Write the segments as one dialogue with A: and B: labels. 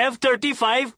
A: F-35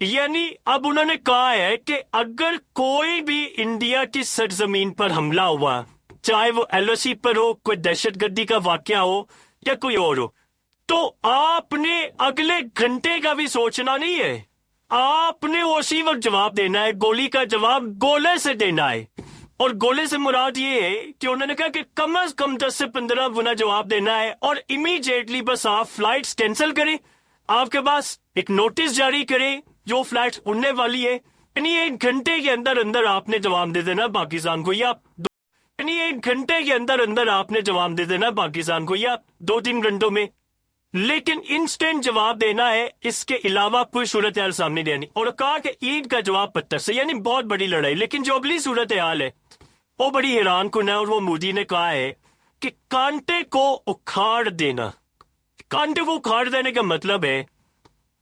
A: یعنی اب انہوں نے کہا ہے کہ اگر کوئی بھی انڈیا کی سرزمین پر حملہ ہوا، چاہے وہ ایل او سی پر ہو، کوئی دہشت گردی کا واقعہ ہو یا کوئی اور ہو، تو آپ نے اگلے گھنٹے کا بھی سوچنا نہیں ہے، آپ نے اسی وقت جواب دینا ہے، گولی کا جواب گولے سے دینا ہے۔ اور گولے سے مراد یہ ہے کہ انہوں نے کہا کہ کم از کم 10 سے 15 گنا جواب دینا ہے، اور امیڈیٹلی بس آپ فلائٹس کینسل کریں، آپ کے پاس ایک نوٹس جاری کریں جو فلائٹ اڑنے والی ہے، یعنی 1 گھنٹے کے اندر اندر آپ نے جواب دے دینا پاکستان کو، یا یعنی 1 گھنٹے کے اندر اندر آپ نے جواب دے دینا پاکستان کو، یا 2-3 گھنٹوں میں، لیکن انسٹنٹ جواب دینا ہے، اس کے علاوہ کوئی صورتحال سامنے نہیں آنی۔ اور کہا کہ عید کا جواب 75 سے، یعنی بہت بڑی لڑائی۔ لیکن جو اگلی صورتحال ہے وہ بڑی حیران کن ہے، اور وہ مودی نے کہا ہے کہ کانٹے کو اکھاڑ دینا۔ کانٹے کو اکھاڑ دینے کا مطلب ہے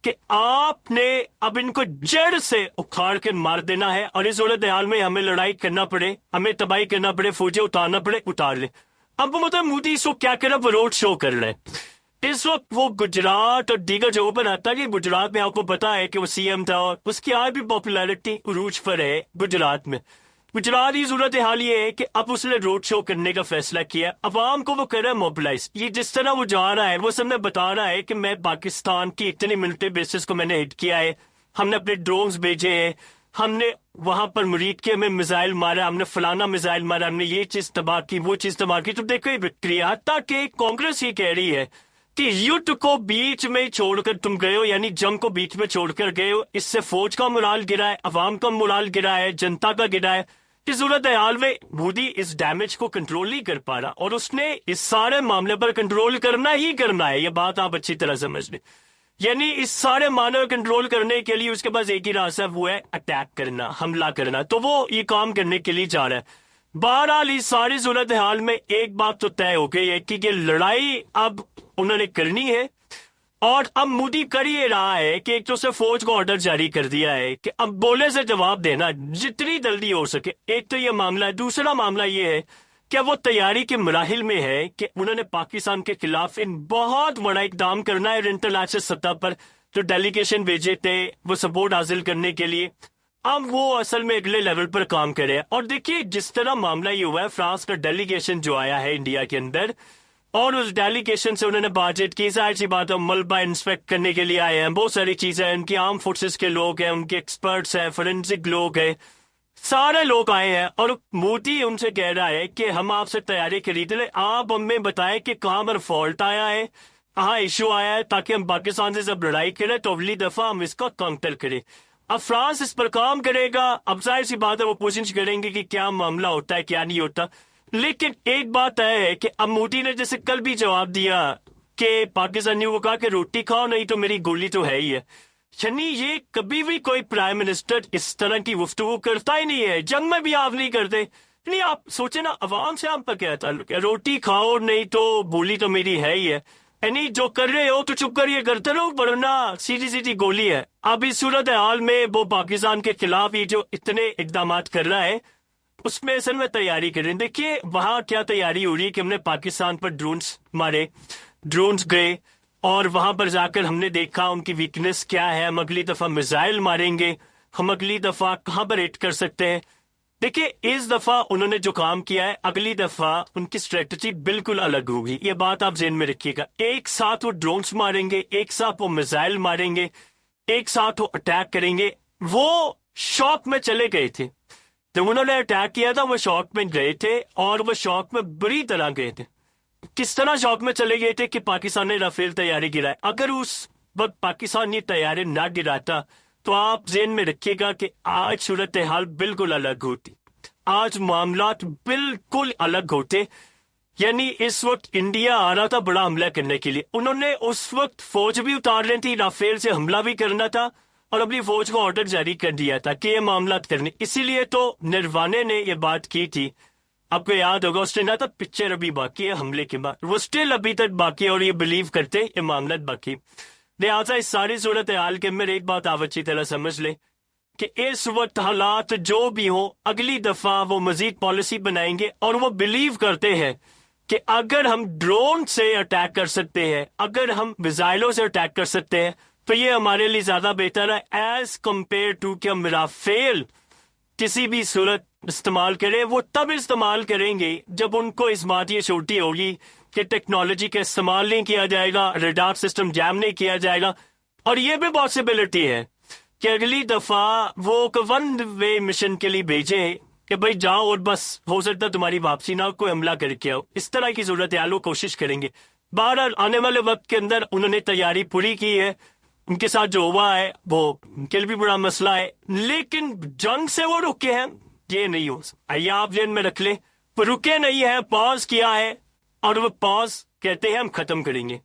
A: کہ آپ نے اب ان کو جڑ سے اکھاڑ کے مار دینا ہے، اور اس صورتحال میں ہمیں لڑائی کرنا پڑے، ہمیں تباہی کرنا پڑے، فوجیں اتارنا پڑے، اتار لیں۔ اب وہ مطلب مودی اس کو کیا کر رہا ہے، وہ روڈ شو کر رہا ہے۔ اس وقت وہ گجرات اور دیگر جگہوں پر آتا ہے کہ گجرات میں آپ کو پتا ہے کہ وہ سی ایم تھا، اور اس کی آج بھی پاپولیرٹی عروج پر ہے گجرات میں۔ گجرات کی صورتحال یہ ہے کہ اب اس نے روڈ شو کرنے کا فیصلہ کیا، عوام کو وہ کر رہا ہے موبلائز۔ یہ جس طرح وہ جا رہا ہے، وہ سب میں بتا رہا ہے کہ میں پاکستان کی اتنی ملٹری بیسز کو میں نے ہٹ کیا ہے، ہم نے اپنے ڈرونز بھیجے ہیں، ہم نے وہاں پر مرید کے میں میزائل مارا، ہم نے فلانا میزائل مارا، ہم نے یہ چیز تباہ کی، وہ چیز تباہ کی۔ تو دیکھو یہ وکٹری ہے۔ حتیٰ کہ کانگریس یہ کہہ رہی ہے کہ یدھ کو بیچ میں چھوڑ کر تم گئے ہو، یعنی جنگ کو بیچ میں چھوڑ کر گئے ہو، اس سے فوج کا مورال گرا ہے، عوام کا مورال گرا ہے، جنتا کا گرا ہے۔ اس صورتحال میں مودی اس ڈیمیج کو کنٹرول نہیں کر پا رہا، اور اس نے اس سارے معاملے پر کنٹرول کرنا ہی کرنا ہے۔ یہ بات آپ اچھی طرح سمجھ لیں، یعنی اس سارے معاملے کو کنٹرول کرنے کے لیے اس کے پاس ایک ہی راستہ ہے، وہ ہے اٹیک کرنا، حملہ کرنا۔ تو وہ یہ کام کرنے کے لیے جا رہا ہے۔ بہرحال اس ساری صورتحال میں ایک بات تو طے ہو گئی ہے کہ یہ لڑائی اب انہوں نے کرنی ہے، اور اب مودی کر یہ رہا ہے کہ ایک تو سے فوج کو آرڈر جاری کر دیا ہے کہ اب بولے سے جواب دینا جتنی جلدی ہو سکے۔ ایک تو یہ معاملہ ہے، دوسرا معاملہ یہ ہے کہ وہ تیاری کے مراحل میں ہے کہ انہوں نے پاکستان کے خلاف ان بہت بڑا اقدام کرنا ہے، انٹرنیشنل سطح پر جو ڈیلیگیشن بھیجے تھے وہ سپورٹ حاصل کرنے کے لیے، اب وہ اصل میں اگلے لیول پر کام کرے۔ اور دیکھیے جس طرح معاملہ یہ ہوا ہے، فرانس کا ڈیلیگیشن جو آیا ہے انڈیا کے اندر، اور اس ڈیلیگیشن سے انہوں نے بات چیت کی، ظاہر سی بات ہے ملبہ انسپیکٹ کرنے کے لیے آئے ہیں، بہت ساری چیزیں ہیں، ان کی آرم فورسز کے لوگ ہیں، ان کے ایکسپرٹس ہیں، فورینسک لوگ ہیں، سارے لوگ آئے ہیں، اور مودی ان سے کہہ رہا ہے کہ ہم آپ سے تیاری خرید لیں، آپ ہمیں بتائیں کہ کہاں پر فالٹ آیا ہے، کہاں ایشو آیا ہے، تاکہ ہم پاکستان سے جب لڑائی کریں تو اگلی دفعہ ہم اس کا کاؤنٹر کریں۔ اب فرانس اس پر کام کرے گا، اب ظاہر سی بات ہے وہ کوشش کریں گے کہ کیا معاملہ ہوتا ہے کیا نہیں ہوتا۔ لیکن ایک بات ہے کہ اب مودی نے جیسے کل بھی جواب دیا کہ پاکستانی کو کہا کہ روٹی کھاؤ نہیں تو میری گولی تو ہے ہی ہے، یعنی یہ کبھی بھی کوئی پرائم منسٹر اس طرح کی گفتگو کرتا ہی نہیں ہے، جنگ میں بھی آپ نہیں کرتے۔ یعنی آپ سوچیں نا، عوام سے آپ کا کیا تعلق ہے، روٹی کھاؤ نہیں تو گولی تو میری ہے ہی ہے، یعنی جو کر رہے ہو تو چپ کر یہ کرتے رہو، ورنہ سیدھی سیدھی گولی ہے۔ اب اس صورتحال میں وہ پاکستان کے خلاف یہ جو اتنے اقدامات کر رہا ہے، اس میں اصل میں تیاری کریں۔ دیکھیے وہاں کیا تیاری ہو رہی ہے کہ ہم نے پاکستان پر ڈرونز مارے، ڈرونز گئے، اور وہاں پر جا کر ہم نے دیکھا ان کی ویکنس کیا ہے، ہم اگلی دفعہ میزائل ماریں گے، ہم اگلی دفعہ کہاں پر ہٹ کر سکتے ہیں۔ دیکھیے اس دفعہ انہوں نے جو کام کیا ہے، اگلی دفعہ ان کی اسٹریٹجی بالکل الگ ہوگی، یہ بات آپ ذہن میں رکھیے گا۔ ایک ساتھ وہ ڈرونز ماریں گے، ایک ساتھ وہ میزائل ماریں گے، ایک ساتھ وہ اٹیک کریں گے۔ وہ شوق میں چلے گئے تھے جب انہوں نے اٹیک کیا تھا، وہ شوق میں گئے تھے، اور وہ شوق میں بری طرح گئے تھے۔ کس طرح شوق میں چلے گئے تھے کہ پاکستان نے رافیل طیارے گرائے۔ اگر اس وقت پاکستان یہ طیارے نہ گراتا تو آپ ذہن میں رکھیے گا کہ آج صورتحال بالکل الگ ہوتی، آج معاملات بالکل الگ ہوتے۔ یعنی اس وقت انڈیا آ رہا تھا بڑا حملہ کرنے کے لیے، انہوں نے اس وقت فوج بھی اتار لینی تھی، رافیل سے حملہ بھی کرنا تھا، اور اپنی فوج کو آرڈر جاری کر دیا تھا کہ یہ معاملات کرنے۔ اسی لیے تو نروانے نے یہ بات کی تھی، آپ کو یاد ہوگا، اس نے نہ تھا پکچر ابھی باقی ہے حملے کے بعد، وہ اسٹل ابھی تک باقی ہے، اور یہ بلیو کرتے یہ معاملات باقی۔ لہٰذا اس ساری صورتحال کے اندر ایک بات آپ اچھی طرح سمجھ لیں کہ اس وقت حالات جو بھی ہوں، اگلی دفعہ وہ مزید پالیسی بنائیں گے، اور وہ بلیو کرتے ہیں کہ اگر ہم ڈرون سے اٹیک کر سکتے ہیں، اگر ہم میزائلوں سے اٹیک کر سکتے ہیں، تو یہ ہمارے لیے زیادہ بہتر ہے ایز کمپیئر ٹو کہ ہم رافیل کسی بھی صورت استعمال کریں. وہ تب استعمال کریں گے جب ان کو اس بات یہ چھوٹی ہوگی کہ ٹیکنالوجی کا استعمال نہیں کیا جائے گا, ریڈار سسٹم جیم نہیں کیا جائے گا. اور یہ بھی پاسبلٹی ہے کہ اگلی دفعہ وہ ون وے مشن کے لیے بھیجیں کہ بھائی جاؤ اور بس ہو سکتا تمہاری واپسی نہ کوئی حملہ کر کے آؤ. اس طرح کی صورتحال وہ کوشش کریں گے. بہرحال آنے والے وقت کے اندر انہوں نے تیاری پوری کی ہے. ان کے ساتھ جو ہوا ہے وہ ان کے لیے بھی بڑا مسئلہ ہے, لیکن جنگ سے وہ رکے ہیں یہ نہیں ہو سکتا. آئیے آپ ذہن میں رکھ لیں, وہ رکے نہیں ہیں, پاز کیا ہے, اور وہ پاز کہتے ہیں ہم ختم کریں گے.